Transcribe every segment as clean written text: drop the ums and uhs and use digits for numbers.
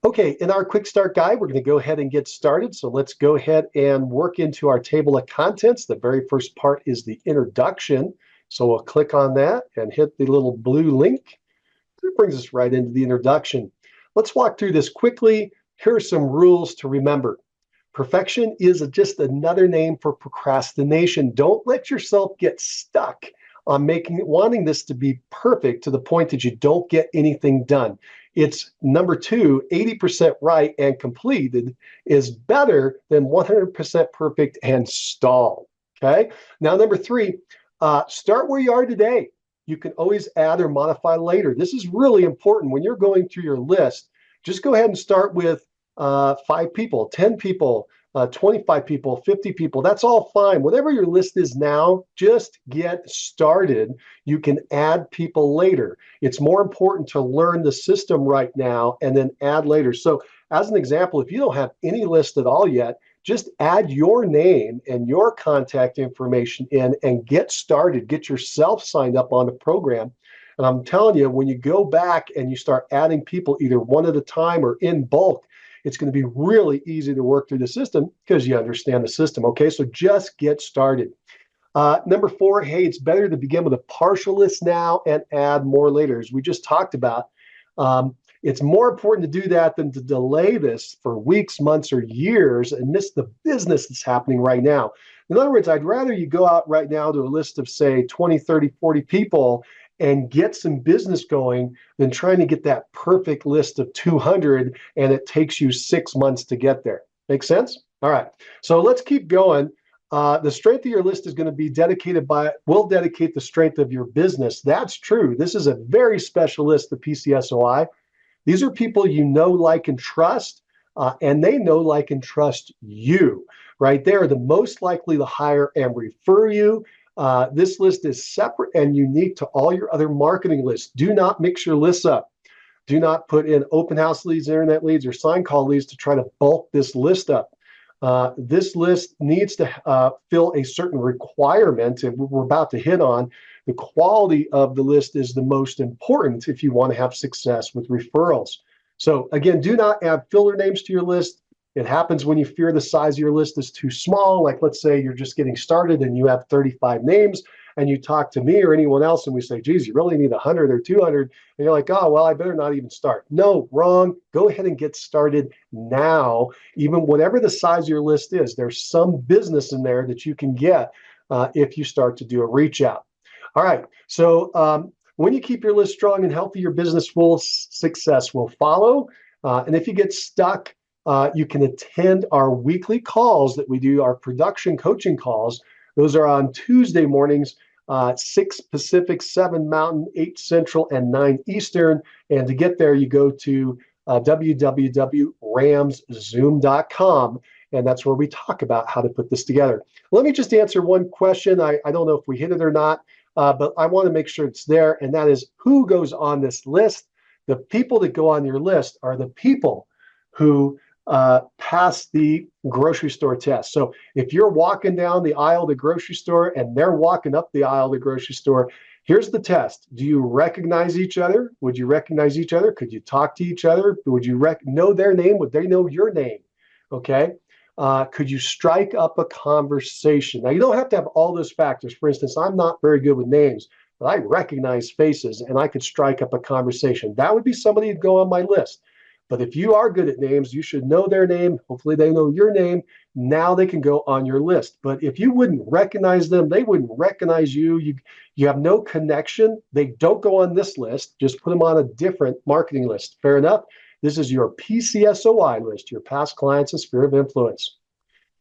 Okay, in our quick start guide, we're going to go ahead and get started. So let's go ahead and work into our table of contents. The very first part is the introduction. So we'll click on that and hit the little blue link. It brings us right into the introduction. Let's walk through this quickly. Here are some rules to remember. Perfection is just another name for procrastination. Don't let yourself get stuck on wanting this to be perfect to the point that you don't get anything done. It's number two, 80% right and completed is better than 100% perfect and stalled. Okay. Now, number three, start where you are today. You can always add or modify later. This is really important when you're going through your list. Just go ahead and start with 5 people, 10 people, 25 people, 50 people. That's all fine. Whatever your list is now, just get started. You can add people later. It's more important to learn the system right now and then add later. So as an example, if you don't have any list at all yet, just add your name and your contact information in and get started. Get yourself signed up on the program. And I'm telling you, when you go back and you start adding people either one at a time or in bulk, it's going to be really easy to work through the system because you understand the system. Okay, so just get started. Number four, hey, it's better to begin with a partial list now and add more later. As we just talked about, it's more important to do that than to delay this for weeks, months, or years and miss the business that's happening right now. In other words, I'd rather you go out right now to a list of, say, 20, 30, 40 people and get some business going than trying to get that perfect list of 200 and it takes you 6 months to get there. Make sense? All right. So let's keep going. The strength of your list is going to be will dedicate the strength of your business. That's true. This is a very special list, the PCSOI. These are people you know, like, and trust, and they know, like, and trust you, right? They are the most likely to hire and refer you. This list is separate and unique to all your other marketing lists. Do not mix your lists up. Do not put in open house leads, internet leads, or sign call leads to try to bulk this list up. This list needs to fill a certain requirement, and we're about to hit on. The quality of the list is the most important if you want to have success with referrals. So again, do not add filler names to your list. It happens when you fear the size of your list is too small. Like, let's say you're just getting started and you have 35 names and you talk to me or anyone else and we say, geez, you really need 100 or 200. And you're like, oh, well, I better not even start. No, wrong. Go ahead and get started now. Even whatever the size of your list is, there's some business in there that you can get if you start to do a reach out. All right. So when you keep your list strong and healthy, your success will follow. And if you get stuck, you can attend our weekly calls that we do, our production coaching calls. Those are on Tuesday mornings, 6 Pacific, 7 Mountain, 8 Central, and 9 Eastern. And to get there, you go to www.ramszoom.com. And that's where we talk about how to put this together. Let me just answer one question. I don't know if we hit it or not, but I want to make sure it's there. And that is, who goes on this list? The people that go on your list are the people who pass the grocery store test. So if you're walking down the aisle of the grocery store and they're walking up the aisle of the grocery store, here's the test. Do you recognize each other? Would you recognize each other? Could you talk to each other? Would you know their name? Would they know your name? Okay. Could you strike up a conversation? Now, you don't have to have all those factors. For instance, I'm not very good with names, but I recognize faces and I could strike up a conversation. That would be somebody who'd go on my list. But if you are good at names, you should know their name. Hopefully they know your name. Now they can go on your list. But if you wouldn't recognize them, they wouldn't recognize you. You have no connection. They don't go on this list. Just put them on a different marketing list. Fair enough? This is your PCSOI list, your past clients and sphere of influence.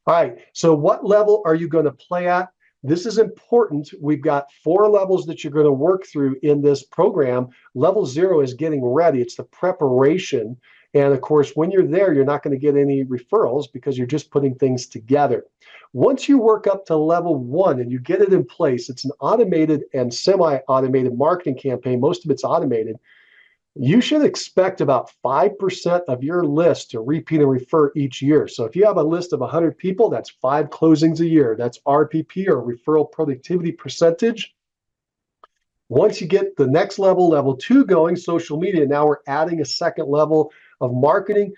All right. So what level are you going to play at? This is important. We've got 4 levels that you're going to work through in this program. Level 0 is getting ready. It's the preparation. And of course, when you're there, you're not going to get any referrals because you're just putting things together. Once you work up to level 1 and you get it in place, it's an automated and semi-automated marketing campaign. Most of it's automated. You should expect about 5% of your list to repeat and refer each year. So if you have a list of 100 people, that's 5 closings a year. That's RPP, or referral productivity percentage. Once you get the next level, level 2 going, social media, now we're adding a second level of marketing.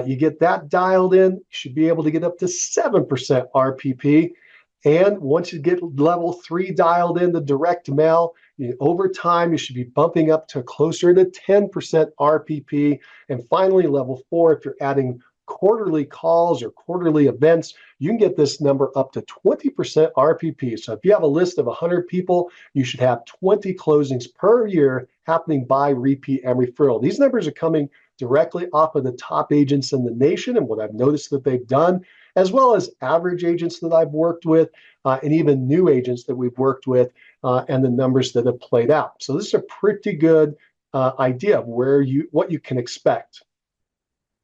You get that dialed in, you should be able to get up to 7% RPP. And once you get level 3 dialed in, the direct mail, over time, you should be bumping up to closer to 10% RPP. And finally, level 4, if you're adding quarterly calls or quarterly events, you can get this number up to 20% RPP. So if you have a list of 100 people, you should have 20 closings per year happening by repeat and referral. These numbers are coming directly off of the top agents in the nation and what I've noticed that they've done, as well as average agents that I've worked with, and even new agents that we've worked with, and the numbers that have played out. So this is a pretty good idea of what you can expect.